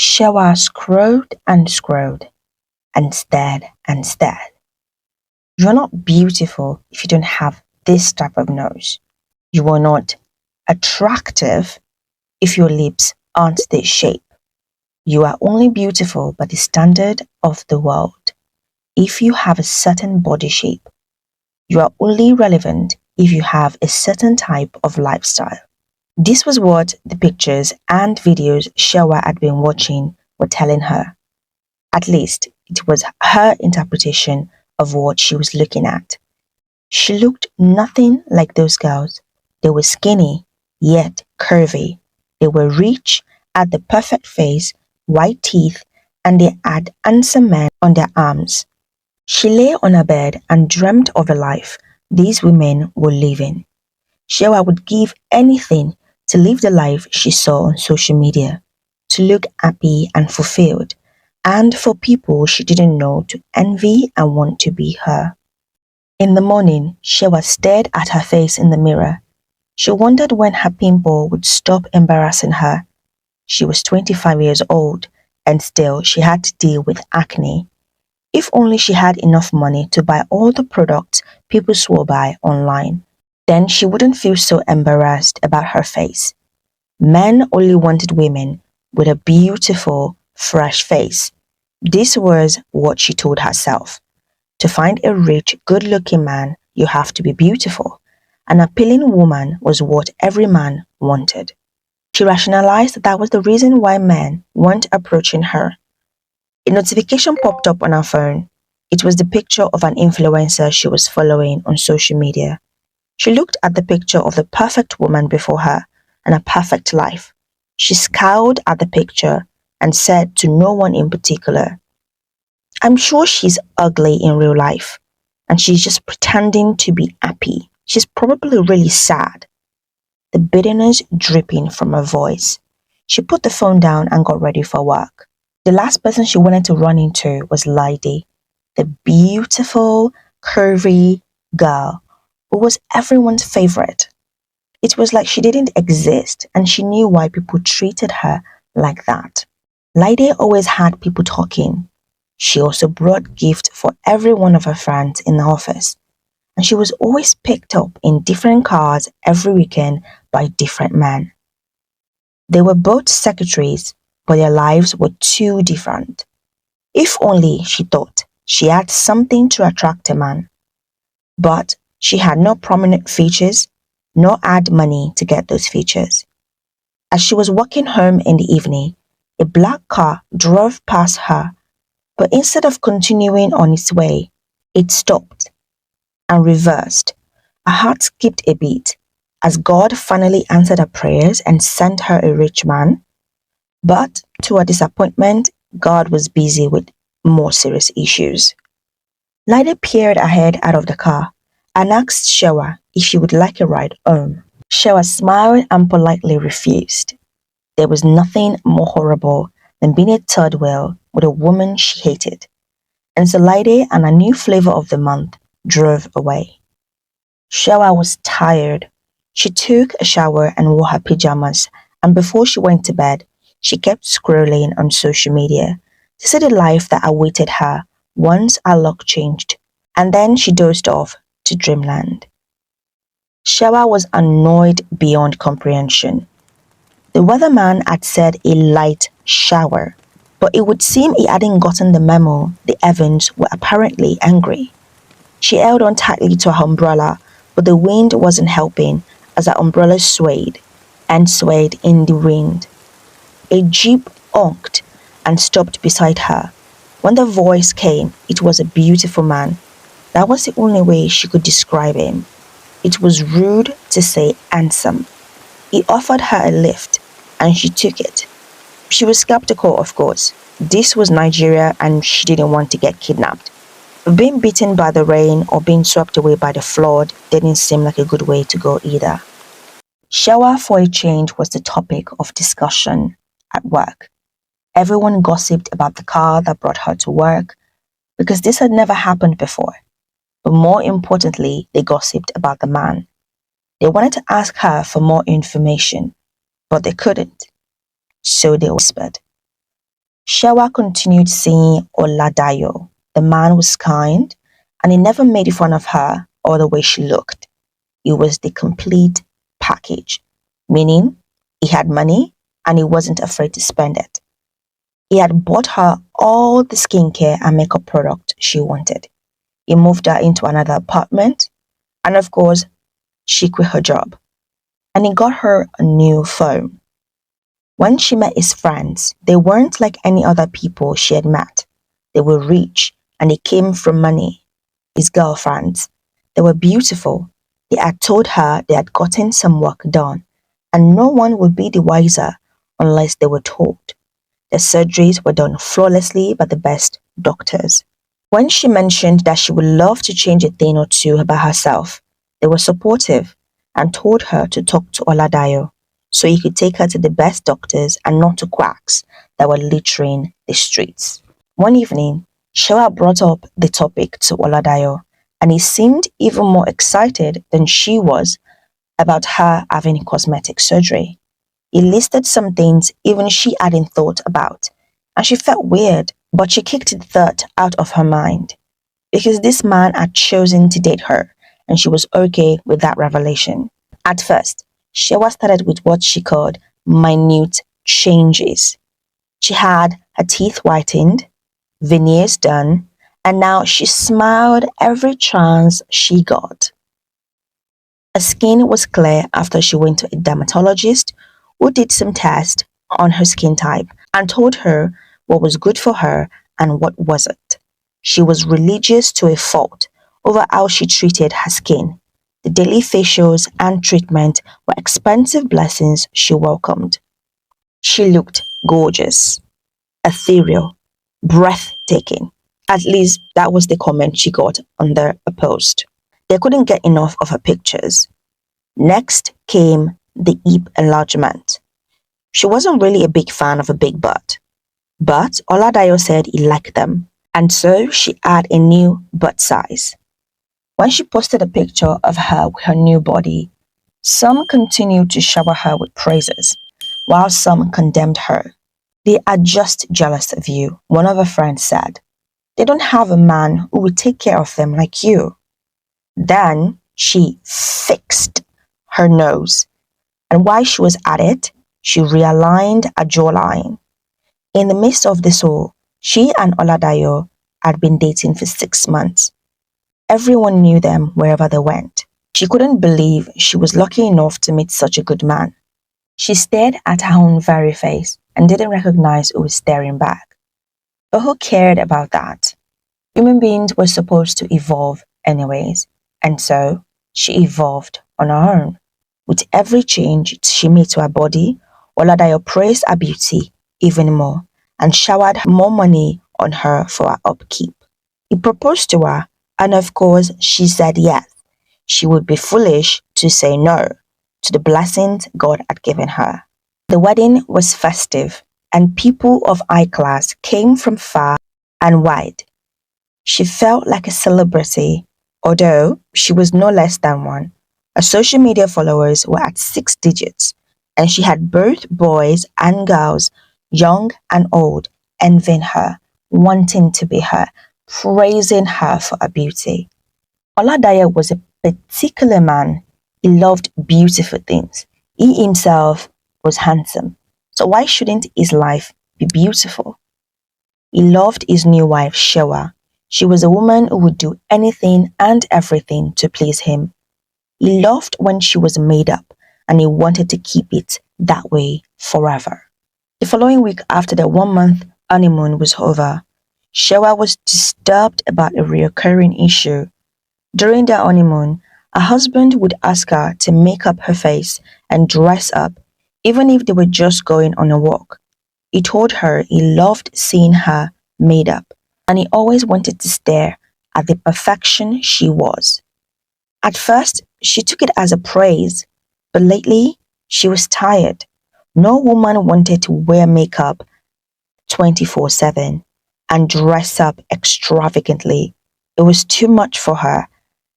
Shewa scrolled and scrolled and stared and stared. You're not beautiful if you don't have this type of nose. You are not attractive if your lips aren't this shape. You are only beautiful by the standard of the world if you have a certain body shape. You are only relevant if you have a certain type of lifestyle. This was what the pictures and videos Shewa had been watching were telling her. At least it was her interpretation of what she was looking at. She looked nothing like those girls. They were skinny, yet curvy. They were rich, had the perfect face, white teeth, and they had handsome men on their arms. She lay on her bed and dreamt of a life these women were living. Shewa would give anything to live the life she saw on social media, to look happy and fulfilled, and for people she didn't know to envy and want to be her. In the morning, Shewa stared at her face in the mirror. She wondered when her pimple would stop embarrassing her. She was 25 years old, and still she had to deal with acne. If only she had enough money to buy all the products people swore by online, then she wouldn't feel so embarrassed about her face. Men only wanted women with a beautiful, fresh face. This was what she told herself. To find a rich, good-looking man, you have to be beautiful. An appealing woman was what every man wanted. She rationalized that was the reason why men weren't approaching her. A notification popped up on her phone. It was the picture of an influencer she was following on social media. She looked at the picture of the perfect woman before her and a perfect life. She scowled at the picture and said to no one in particular, "I'm sure she's ugly in real life, and she's just pretending to be happy. She's probably really sad." The bitterness dripping from her voice. She put the phone down and got ready for work. The last person she wanted to run into was Lydie, the beautiful, curvy girl who was everyone's favorite. It was like she didn't exist, and she knew why people treated her like that. Lydie always had people talking. She also brought gifts for every one of her friends in the office, and she was always picked up in different cars every weekend by different men. They were both secretaries, but their lives were too different. If only, she thought, she had something to attract a man. But she had no prominent features, nor had money to get those features. As she was walking home in the evening, a black car drove past her, but instead of continuing on its way, it stopped and reversed. Her heart skipped a beat as God finally answered her prayers and sent her a rich man. But to her disappointment, God was busy with more serious issues. Lydie peered ahead out of the car and asked Shewa if she would like a ride home. Shewa smiled and politely refused. There was nothing more horrible than being a third wheel with a woman she hated. And so Lydie and a new flavor of the month drove away. Shewa was tired. She took a shower and wore her pajamas, and before she went to bed, she kept scrolling on social media to see the life that awaited her once her luck changed, and then she dozed off to dreamland. Shewa was annoyed beyond comprehension. The weatherman had said a light shower, but it would seem he hadn't gotten the memo. The heavens were apparently angry. She held on tightly to her umbrella, but the wind wasn't helping as her umbrella swayed and swayed in the wind. A jeep honked and stopped beside her. When the voice came, it was a beautiful man. That was the only way she could describe him. It was rude to say handsome. He offered her a lift, and she took it. She was skeptical, of course. This was Nigeria, and she didn't want to get kidnapped. Being beaten by the rain or being swept away by the flood didn't seem like a good way to go either. Shewa for a change was the topic of discussion at work. Everyone gossiped about the car that brought her to work because this had never happened before. But more importantly, they gossiped about the man. They wanted to ask her for more information, but they couldn't. So they whispered. Shewa continued seeing Oladayo. The man was kind and he never made fun of her or the way she looked. He was the complete package, meaning he had money and he wasn't afraid to spend it. He had bought her all the skincare and makeup products she wanted. He moved her into another apartment and of course she quit her job. And he got her a new phone. When she met his friends, they weren't like any other people she had met. They were rich and they came from money. His girlfriends, they were beautiful. They had told her they had gotten some work done and no one would be the wiser unless they were told. The surgeries were done flawlessly by the best doctors. When she mentioned that she would love to change a thing or two about herself, they were supportive and told her to talk to Oladayo so he could take her to the best doctors and not to quacks that were littering the streets. One evening, Shewa brought up the topic to Oladayo and he seemed even more excited than she was about her having cosmetic surgery. He listed some things even she hadn't thought about and she felt weird, but she kicked the thought out of her mind because this man had chosen to date her and she was okay with that revelation. At first, Shewa started with what she called minute changes. She had her teeth whitened, veneers done, and now she smiled every chance she got. Her skin was clear after she went to a dermatologist who did some tests on her skin type and told her what was good for her and what wasn't. She was religious to a fault over how she treated her skin. The daily facials and treatment were expensive blessings she welcomed. She looked gorgeous, ethereal, breathtaking. At least that was the comment she got under a post. They couldn't get enough of her pictures. Next came the hip enlargement. She wasn't really a big fan of a big butt, but Oladayo said he liked them, and so she had a new butt size. When she posted a picture of her with her new body, some continued to shower her with praises, while some condemned her. They are just jealous of you, one of her friends said. They don't have a man who will take care of them like you. Then she fixed her nose, and while she was at it, she realigned her jawline. In the midst of this all, she and Oladayo had been dating for 6 months. Everyone knew them wherever they went. She couldn't believe she was lucky enough to meet such a good man. She stared at her own very face and didn't recognize who was staring back. But who cared about that? Human beings were supposed to evolve anyways, and so she evolved on her own. With every change she made to her body, Oladayo praised her beauty even more and showered more money on her for her upkeep. He proposed to her, and of course she said yes. She would be foolish to say no to the blessings God had given her. The wedding was festive, and people of high class came from far and wide. She felt like a celebrity, although she was no less than one. Her social media followers were at 6 digits, and she had both boys and girls, young and old, envying her, wanting to be her, praising her for her beauty. Oladayo was a particular man. He loved beautiful things. He himself was handsome, so why shouldn't his life be beautiful? He loved his new wife, Shewa. She was a woman who would do anything and everything to please him. He loved when she was made up, and he wanted to keep it that way forever. The following week after the 1-month honeymoon was over, Shewa was disturbed about a recurring issue. During their honeymoon, her husband would ask her to make up her face and dress up, even if they were just going on a walk. He told her he loved seeing her made up, and he always wanted to stare at the perfection she was. At first, she took it as a praise, but lately, she was tired. No woman wanted to wear makeup 24/7 and dress up extravagantly. It was too much for her,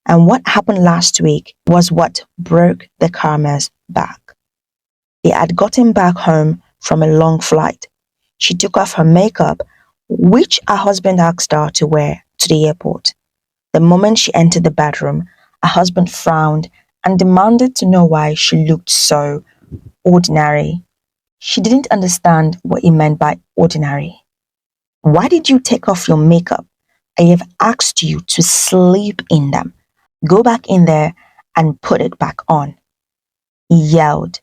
and what happened last week was what broke the karma's back. They had gotten back home from a long flight. She took off her makeup, which her husband asked her to wear to the airport. The moment she entered the bedroom, her husband frowned and demanded to know why she looked so ordinary. She didn't understand what he meant by ordinary. Why did you take off your makeup? I have asked you to sleep in them. Go back in there and put it back on. He yelled.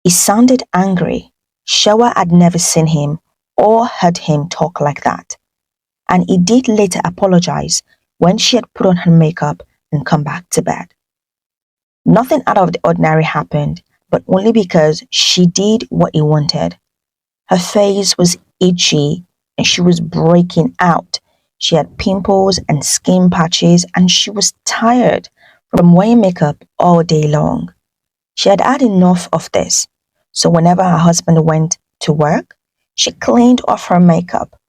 He sounded angry. Showa had never seen him or heard him talk like that. And he did later apologize when she had put on her makeup and come back to bed. Nothing out of the ordinary happened, but only because she did what he wanted. Her face was itchy and she was breaking out. She had pimples and skin patches and she was tired from wearing makeup all day long. She had had enough of this, so whenever her husband went to work, she cleaned off her makeup.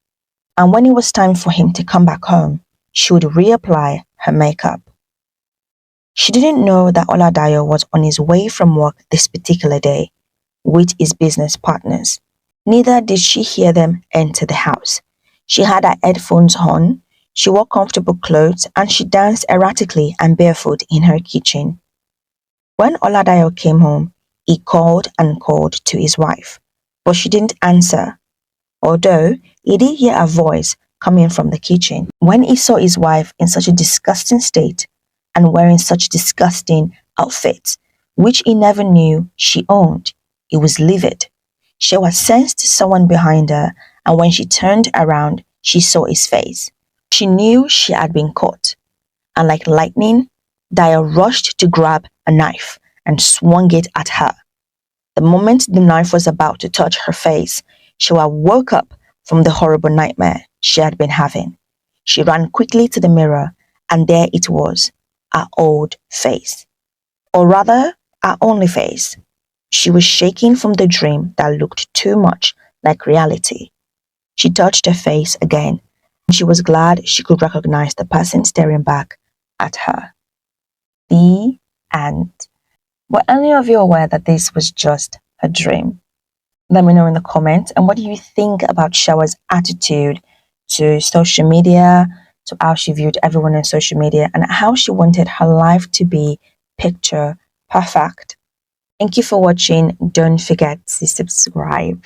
And when it was time for him to come back home, she would reapply her makeup. She didn't know that Oladayo was on his way from work this particular day with his business partners. Neither did she hear them enter the house. She had her headphones on, she wore comfortable clothes, and she danced erratically and barefoot in her kitchen. When Oladayo came home, he called and called to his wife, but she didn't answer, although he did hear a voice coming from the kitchen. When he saw his wife in such a disgusting state and wearing such disgusting outfits, which he never knew she owned, he was livid. She was sensed someone behind her, and when she turned around, she saw his face. She knew she had been caught, and like lightning, Dio rushed to grab a knife and swung it at her. The moment the knife was about to touch her face, Showa woke up from the horrible nightmare she had been having. She ran quickly to the mirror, and there it was, her old face. Or rather, her only face. She was shaking from the dream that looked too much like reality. She touched her face again, and she was glad she could recognize the person staring back at her. The end. Were any of you aware that this was just a dream? Let me know in the comments. And what do you think about Showa's attitude to social media, to how she viewed everyone on social media, and how she wanted her life to be picture perfect? Thank you for watching. Don't forget to subscribe.